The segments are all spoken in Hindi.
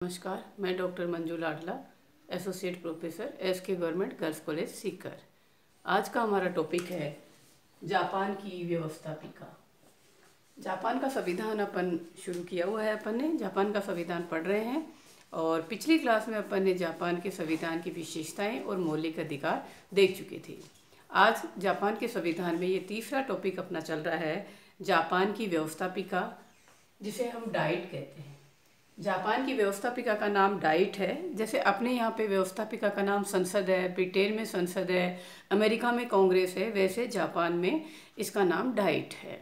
नमस्कार, मैं doctor Manju Ladla, associate professor SK government girls college Sikar. आज का हमारा टॉपिक है जापान की व्यवस्थापिका। जापान का संविधान अपन शुरू किया हुआ है। अपन ने जापान का संविधान पढ़ रहे हैं और पिछली क्लास में अपन ने जापान के संविधान की विशेषताएं और मौलिक अधिकार देख चुके थे। आज जापान के संविधान में ये तीसरा टॉपिक अपना चल रहा है, जापान की व्यवस्थापिका, जिसे हम डाइट कहते हैं। जापान की व्यवस्थापिका का नाम डाइट है। जैसे अपने यहाँ पे व्यवस्थापिका का नाम संसद है, ब्रिटेन में संसद है, अमेरिका में कांग्रेस है, वैसे जापान में इसका नाम डाइट है।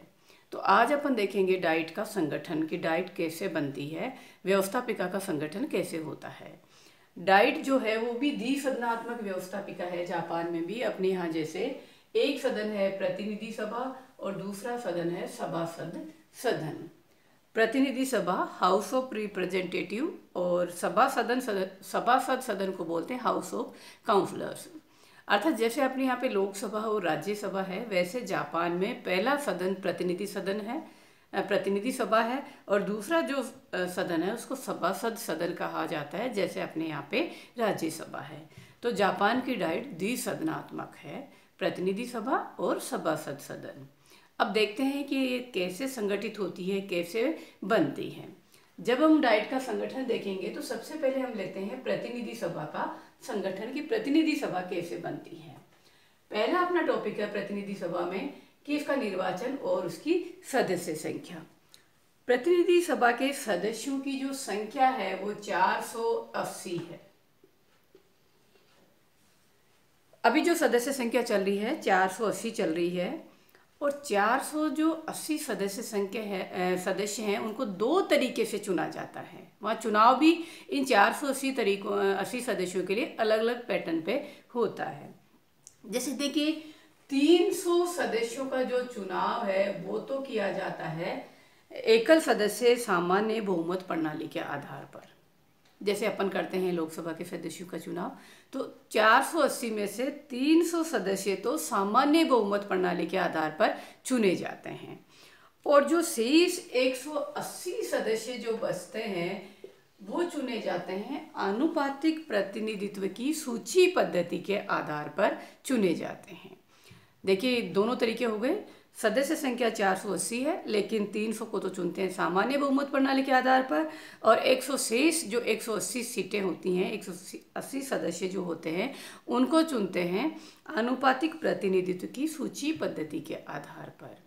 तो आज अपन देखेंगे डाइट का संगठन, कि डाइट कैसे बनती है, व्यवस्थापिका का संगठन कैसे होता है। डाइट जो है वो भी द्विसदनात्मक व्यवस्थापिका है। जापान में भी अपने यहाँ जैसे एक सदन है प्रतिनिधि सभा और दूसरा सदन है सभासद सदन। प्रतिनिधि सभा हाउस ऑफ रिप्रेजेंटेटिव और सभासद सदन को बोलते हैं हाउस ऑफ काउंसलर्स। अर्थात जैसे अपने यहाँ पे लोकसभा और राज्यसभा है, वैसे जापान में पहला सदन प्रतिनिधि सदन है, प्रतिनिधि सभा है, और दूसरा जो सदन है उसको सभासद सदन कहा जाता है, जैसे अपने यहाँ पे राज्यसभा है। तो जापान की डाइट द्विसदनात्मक है, प्रतिनिधि सभा और सभासद सदन। अब देखते हैं कि ये कैसे संगठित होती है, कैसे बनती है। जब हम डाइट का संगठन देखेंगे तो सबसे पहले हम लेते हैं प्रतिनिधि सभा का संगठन, की प्रतिनिधि सभा कैसे बनती है। पहला अपना टॉपिक है प्रतिनिधि सभा में कि इसका निर्वाचन और उसकी सदस्य संख्या। प्रतिनिधि सभा के सदस्यों की जो संख्या है वो 480 है। अभी जो सदस्य संख्या चल रही है 480 चल रही है, और 480 सदस्य हैं उनको दो तरीके से चुना जाता है। वहाँ चुनाव भी इन 480 सदस्यों के लिए अलग अलग पैटर्न पे होता है। जैसे देखिए 300 सदस्यों का जो चुनाव है वो तो किया जाता है एकल सदस्य सामान्य बहुमत प्रणाली के आधार पर। जैसे अपन करते हैं लोकसभा के सदस्यों का चुनाव, तो 480 में से 300 सदस्य तो सामान्य बहुमत प्रणाली के आधार पर चुने जाते हैं, और जो शेष 180 सदस्य जो बचते हैं वो चुने जाते हैं आनुपातिक प्रतिनिधित्व की सूची पद्धति के आधार पर चुने जाते हैं। देखिए दोनों तरीके हो गए। सदस्य संख्या 480 है, लेकिन 300 को तो चुनते हैं सामान्य बहुमत प्रणाली के आधार पर, और 100 शेष जो 180 सीटें होती हैं, 180 सदस्य जो होते हैं उनको चुनते हैं आनुपातिक प्रतिनिधित्व की सूची पद्धति के आधार पर।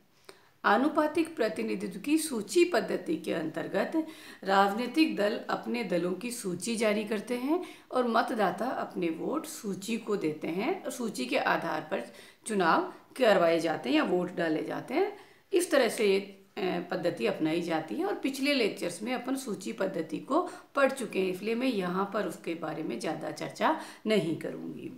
आनुपातिक प्रतिनिधित्व की सूची पद्धति के अंतर्गत राजनीतिक दल अपने दलों की सूची जारी करते हैं और मतदाता अपने वोट सूची को देते हैं। सूची के आधार पर चुनाव करवाए जाते हैं या वोट डाले जाते हैं। इस तरह से ये पद्धति अपनाई जाती है, और पिछले लेक्चर्स में अपन सूची पद्धति को पढ़ चुके हैं, इसलिए मैं यहाँ पर उसके बारे में ज़्यादा चर्चा नहीं करूँगी।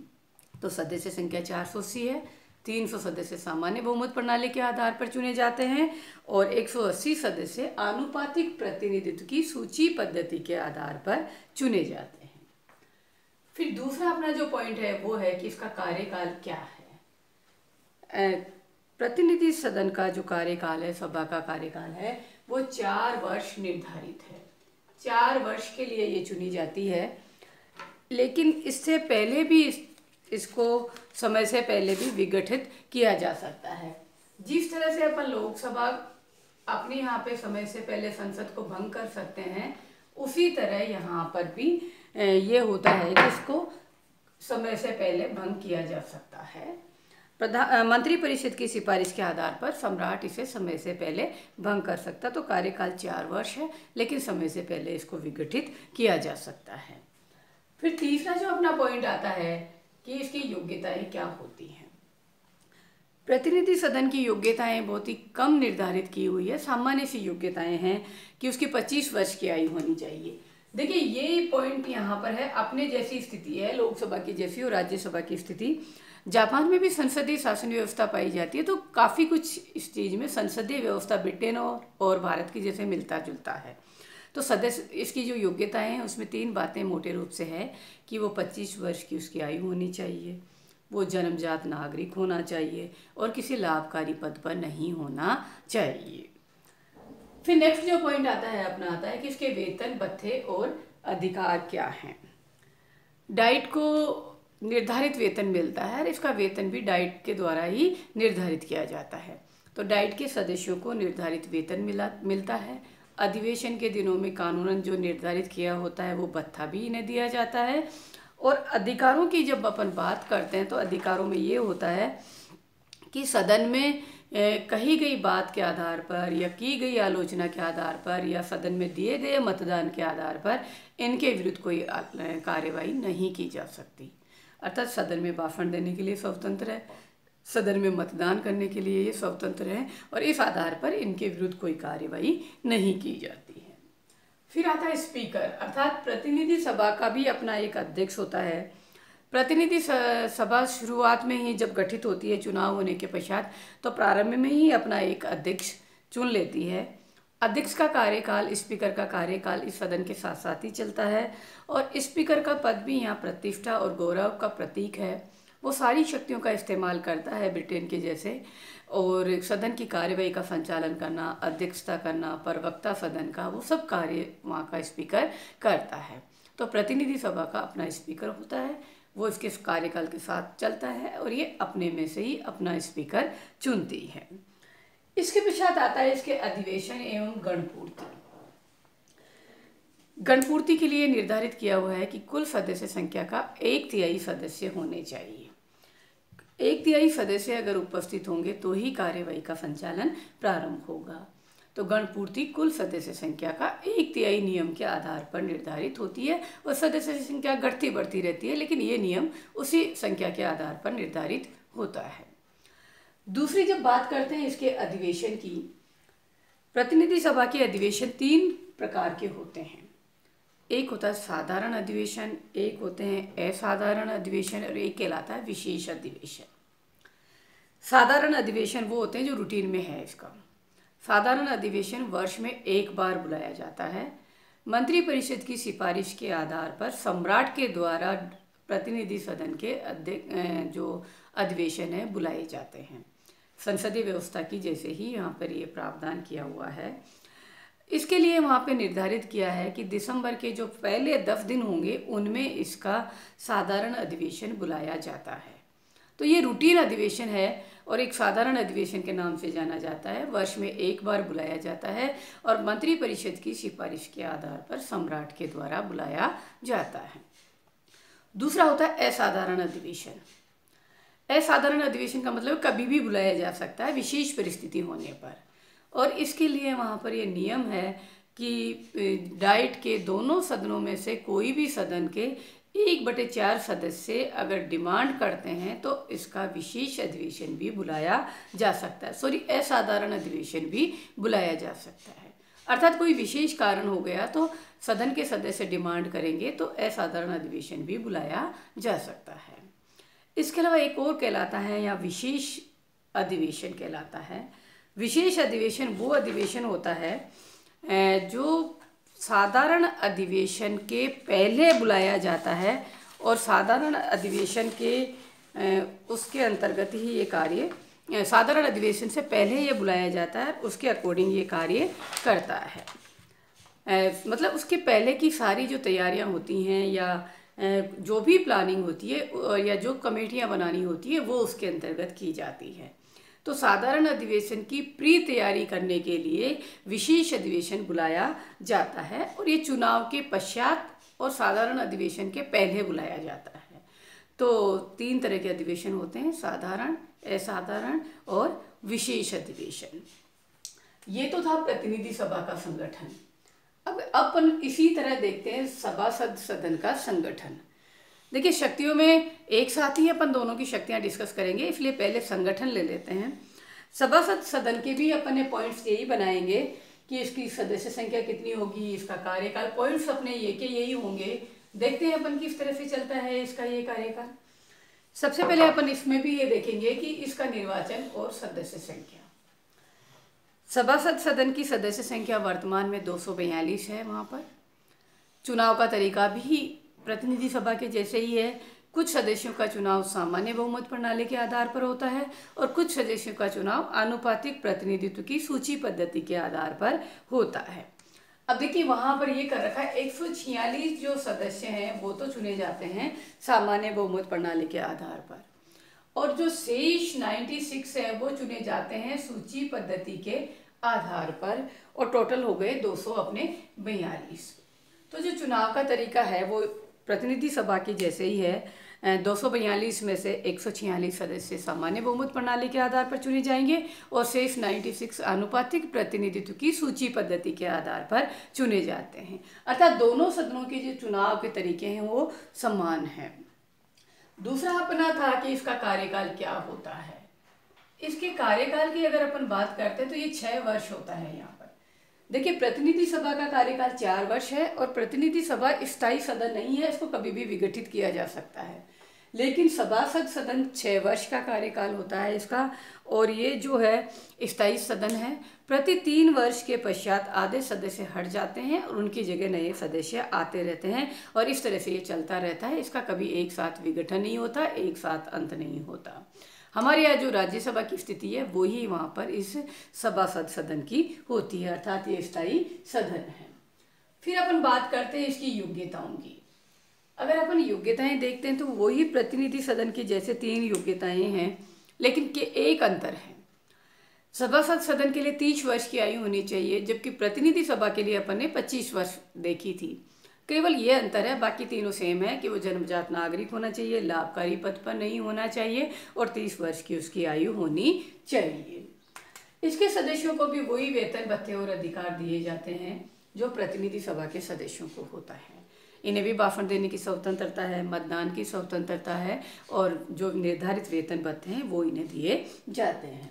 तो सदस्य संख्या 480 है, 300 सदस्य सामान्य बहुमत प्रणाली के आधार पर चुने जाते हैं, और 180 सदस्य आनुपातिक प्रतिनिधित्व की सूची पद्धति के आधार पर चुने जाते हैं। फिर दूसरा अपना जो पॉइंट है वो है कि इसका कार्यकाल क्या है। प्रतिनिधि सदन का जो कार्यकाल है, सभा का कार्यकाल है, वो 4 वर्ष निर्धारित है। 4 वर्ष के लिए ये चुनी जाती है, लेकिन इससे पहले भी इसको समय से पहले भी विघटित किया जा सकता है। जिस तरह से अपन लोकसभा अपने यहाँ पे समय से पहले संसद को भंग कर सकते हैं, उसी तरह यहाँ पर भी ये होता है कि इसको समय से पहले भंग किया जा सकता है। मंत्रिपरिषद की सिफारिश के आधार पर सम्राट इसे समय से पहले भंग कर सकता। तो कार्यकाल 4 वर्ष है, लेकिन समय से पहले इसको विघटित किया जा सकता है। फिर तीसरा जो अपना पॉइंट आता है कि इसकी योग्यताएं क्या होती हैं। प्रतिनिधि सदन की योग्यताएं बहुत ही कम निर्धारित की हुई है। सामान्य सी योग्यताएं हैं कि उसकी 25 वर्ष की आयु होनी चाहिए। देखिए ये पॉइंट यहाँ पर है, अपने जैसी स्थिति है लोकसभा की जैसी और राज्यसभा की स्थिति। जापान में भी संसदीय शासन व्यवस्था पाई जाती है, तो काफ़ी कुछ इस चीज़ में संसदीय व्यवस्था ब्रिटेन और भारत की जैसे मिलता जुलता है। तो सदस्य इसकी जो योग्यताएं हैं उसमें 3 बातें मोटे रूप से है कि वो 25 वर्ष की उसकी आयु होनी चाहिए, वो जन्मजात नागरिक होना चाहिए, और किसी लाभकारी पद पर नहीं होना चाहिए। फिर नेक्स्ट जो पॉइंट आता है अपना आता है कि इसके वेतन भत्ते और अधिकार क्या हैं। डाइट को निर्धारित वेतन मिलता है और इसका वेतन भी डाइट के द्वारा ही निर्धारित किया जाता है। तो डाइट के सदस्यों को निर्धारित वेतन मिलता है। अधिवेशन के दिनों में कानूनन जो निर्धारित किया होता है वो भत्ता भी इन्हें दिया जाता है। और अधिकारों की जब अपन बात करते हैं तो अधिकारों में ये होता है कि सदन में कही गई बात के आधार पर या की गई आलोचना के आधार पर या सदन में दिए गए मतदान के आधार पर इनके विरुद्ध कोई कार्यवाही नहीं की जा सकती। अर्थात सदन में भाषण देने के लिए स्वतंत्र है, सदन में मतदान करने के लिए ये स्वतंत्र है और इस आधार पर इनके विरुद्ध कोई कार्यवाही नहीं की जाती है। फिर आता है स्पीकर, अर्थात प्रतिनिधि सभा का भी अपना एक अध्यक्ष होता है। प्रतिनिधि सभा शुरुआत में ही जब गठित होती है चुनाव होने के पश्चात, तो प्रारंभ में ही अपना एक अध्यक्ष चुन लेती है। अध्यक्ष का कार्यकाल, स्पीकर का कार्यकाल इस सदन के साथ साथ ही चलता है और स्पीकर का पद भी यहाँ प्रतिष्ठा और गौरव का प्रतीक है। वो सारी शक्तियों का इस्तेमाल करता है ब्रिटेन के जैसे, और सदन की कार्यवाही का संचालन करना, अध्यक्षता करना, प्रवक्ता सदन का, वो सब कार्य वहाँ का स्पीकर करता है। तो प्रतिनिधि सभा का अपना स्पीकर होता है, वो इसके कार्यकाल के साथ चलता है और ये अपने में से ही अपना स्पीकर चुनती है। इसके पश्चात आता है इसके अधिवेशन एवं गणपूर्ति। गणपूर्ति के लिए निर्धारित किया हुआ है कि कुल सदस्य संख्या का 1/3 सदस्य होने चाहिए। 1/3 सदस्य अगर उपस्थित होंगे तो ही कार्यवाही का संचालन प्रारंभ होगा। तो गणपूर्ति कुल सदस्य संख्या का 1/3 नियम के आधार पर निर्धारित होती है और सदस्य संख्या घटती बढ़ती रहती है, लेकिन ये नियम उसी संख्या के आधार पर निर्धारित होता है। दूसरी जब बात करते हैं इसके अधिवेशन की, प्रतिनिधि सभा के अधिवेशन 3 प्रकार के होते हैं। एक होता है साधारण अधिवेशन, एक होते हैं असाधारण अधिवेशन और एक कहलाता है विशेष अधिवेशन। साधारण अधिवेशन वो होते हैं जो रूटीन में है। इसका साधारण अधिवेशन वर्ष में एक बार बुलाया जाता है। मंत्रिपरिषद की सिफारिश के आधार पर सम्राट के द्वारा प्रतिनिधि सदन के जो अधिवेशन है बुलाए जाते हैं। संसदीय व्यवस्था की जैसे ही यहाँ पर ये प्रावधान किया हुआ है। इसके लिए वहाँ पे निर्धारित किया है कि दिसंबर के जो पहले 10 दिन होंगे उनमें इसका साधारण अधिवेशन बुलाया जाता है। तो ये रूटीन अधिवेशन है और एक साधारण अधिवेशन के नाम से जाना जाता है। वर्ष में एक बार बुलाया जाता है और मंत्रिपरिषद की सिफारिश के आधार पर सम्राट के द्वारा बुलाया जाता है। दूसरा होता है असाधारण अधिवेशन। असाधारण अधिवेशन का मतलब कभी भी बुलाया जा सकता है विशेष परिस्थिति होने पर, और इसके लिए वहाँ पर ये नियम है कि डाइट के दोनों सदनों में से कोई भी सदन के 1/4 सदस्य अगर डिमांड करते हैं तो इसका विशेष अधिवेशन भी बुलाया जा सकता है, असाधारण अधिवेशन भी बुलाया जा सकता है। अर्थात कोई विशेष कारण हो गया तो सदन के सदस्य डिमांड करेंगे तो असाधारण अधिवेशन भी बुलाया जा सकता है। इसके अलावा एक और कहलाता है या विशेष अधिवेशन कहलाता है। विशेष अधिवेशन वो अधिवेशन होता है जो साधारण अधिवेशन के पहले बुलाया जाता है और साधारण अधिवेशन के उसके अंतर्गत ही ये कार्य, साधारण अधिवेशन से पहले ये बुलाया जाता है, उसके अकॉर्डिंग ये कार्य करता है। मतलब उसके पहले की सारी जो तैयारियां होती हैं या जो भी प्लानिंग होती है या जो कमेटियां बनानी होती है वो उसके अंतर्गत की जाती है। तो साधारण अधिवेशन की प्री तैयारी करने के लिए विशेष अधिवेशन बुलाया जाता है और ये चुनाव के पश्चात और साधारण अधिवेशन के पहले बुलाया जाता है। तो 3 तरह के अधिवेशन होते हैं, साधारण, असाधारण और विशेष अधिवेशन। ये तो था प्रतिनिधि सभा का संगठन। अब अपन इसी तरह देखते हैं सभासद सदन का संगठन। देखिए शक्तियों में एक साथ ही अपन दोनों की शक्तियां डिस्कस करेंगे, इसलिए पहले संगठन ले लेते हैं। सभासद सदन के भी अपने पॉइंट्स यही बनाएंगे कि इसकी सदस्य संख्या कितनी होगी, इसका कार्यकाल, पॉइंट्स अपने ये के यही होंगे। देखते हैं अपन किस तरह से चलता है इसका ये कार्यकाल। सबसे पहले अपन इसमें भी ये देखेंगे कि इसका निर्वाचन और सदस्य संख्या। सभासद सदन की सदस्य संख्या वर्तमान में 242 है। वहाँ पर चुनाव का तरीका भी प्रतिनिधि सभा के जैसे ही है। कुछ सदस्यों का चुनाव सामान्य बहुमत प्रणाली के आधार पर होता है और कुछ सदस्यों का चुनाव आनुपातिक प्रतिनिधित्व की सूची पद्धति के आधार पर होता है। अब देखिए वहां पर ये कर रखा है 146 जो सदस्य हैं वो तो चुने जाते हैं सामान्य बहुमत प्रणाली के आधार पर, और जो शेष 96 है वो चुने जाते हैं सूची पद्धति के आधार पर, और टोटल हो गए 200 अपने 42। तो जो चुनाव का तरीका है वो प्रतिनिधि सभा की जैसे ही है। 242 में से 146 सदस्य सामान्य बहुमत प्रणाली के आधार पर चुने जाएंगे और शेष 96 आनुपातिक प्रतिनिधित्व की सूची पद्धति के आधार पर चुने जाते हैं। अर्थात दोनों सदनों के जो चुनाव के तरीके हैं वो समान हैं। दूसरा अपना था कि इसका कार्यकाल क्या होता है। इसके कार्यकाल की अगर अपन बात करते हैं तो ये 6 वर्ष होता है। यहाँ पर देखिए प्रतिनिधि सभा का कार्यकाल 4 वर्ष है, और प्रतिनिधि सभा स्थायी सदन नहीं है, इसको कभी भी विघटित किया जा सकता है। लेकिन सभासद सदन 6 वर्ष का कार्यकाल होता है इसका, और ये जो है स्थायी सदन है। प्रति 3 वर्ष के पश्चात आधे सदस्य हट जाते हैं और उनकी जगह नए सदस्य आते रहते हैं, और इस तरह से ये चलता रहता है। इसका कभी एक साथ विघटन नहीं होता, एक साथ अंत नहीं होता। हमारे यहाँ जो राज्यसभा की स्थिति है वही वहाँ पर इस सभासद सदन की होती है, अर्थात ये स्थायी सदन है। फिर अपन बात करते हैं इसकी योग्यताओं की। अगर अपन योग्यताएं देखते हैं तो वही प्रतिनिधि सदन की जैसे 3 योग्यताएं हैं, लेकिन के एक अंतर है। सभासद सदन के लिए 30 वर्ष की आयु होनी चाहिए, जबकि प्रतिनिधि सभा के लिए अपन ने 25 वर्ष देखी थी। केवल ये अंतर है, बाकी तीनों सेम है कि वो जन्मजात नागरिक होना चाहिए, लाभकारी पद पर नहीं होना चाहिए, और 30 वर्ष की उसकी आयु होनी चाहिए। इसके सदस्यों को भी वही वेतन भत्ते और अधिकार दिए जाते हैं जो प्रतिनिधि सभा के सदस्यों को होता है। इन्हें भी भाषण देने की स्वतंत्रता है, मतदान की स्वतंत्रता है, और जो निर्धारित वेतन भत्ते हैं वो इन्हें दिए जाते हैं।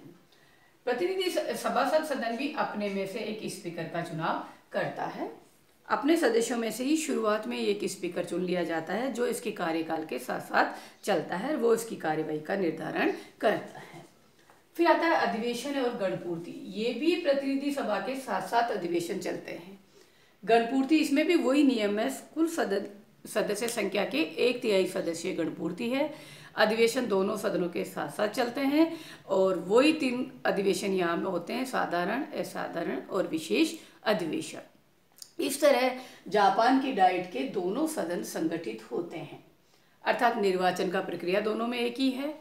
प्रतिनिधि सभासद सदन भी अपने में से एक स्पीकर का चुनाव करता है। अपने सदस्यों में से ही शुरुआत में एक स्पीकर चुन लिया जाता है जो इसके कार्यकाल के साथ साथ चलता है, वो इसकी कार्यवाही का निर्धारण करता है। फिर आता है अधिवेशन और गणपूर्ति। ये भी प्रतिनिधि सभा के साथ साथ अधिवेशन चलते हैं। गणपूर्ति, इसमें भी वही नियम है, कुल सदस्य संख्या के 1/3 सदस्य गणपूर्ति है। अधिवेशन दोनों सदनों के साथ साथ चलते हैं, और वही 3 अधिवेशन यहाँ में होते हैं, साधारण, असाधारण और विशेष अधिवेशन। इस तरह जापान की डाइट के दोनों सदन संगठित होते हैं, अर्थात निर्वाचन का प्रक्रिया दोनों में एक ही है।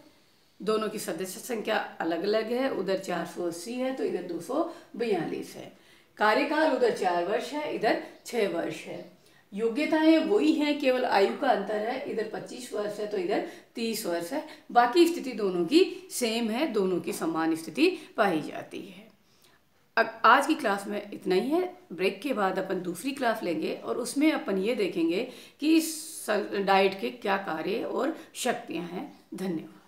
दोनों की सदस्य संख्या अलग अलग है, उधर 480 है तो इधर 242 है। कार्यकाल उधर 4 वर्ष है, इधर 6 वर्ष है। योग्यताएं वही हैं, केवल आयु का अंतर है, इधर 25 वर्ष है तो इधर 30 वर्ष है। बाकी स्थिति दोनों की सेम है, दोनों की समान स्थिति पाई जाती है। आज की क्लास में इतना ही है। ब्रेक के बाद अपन दूसरी क्लास लेंगे और उसमें अपन ये देखेंगे कि इस डाइट के क्या कार्य और शक्तियाँ हैं। धन्यवाद।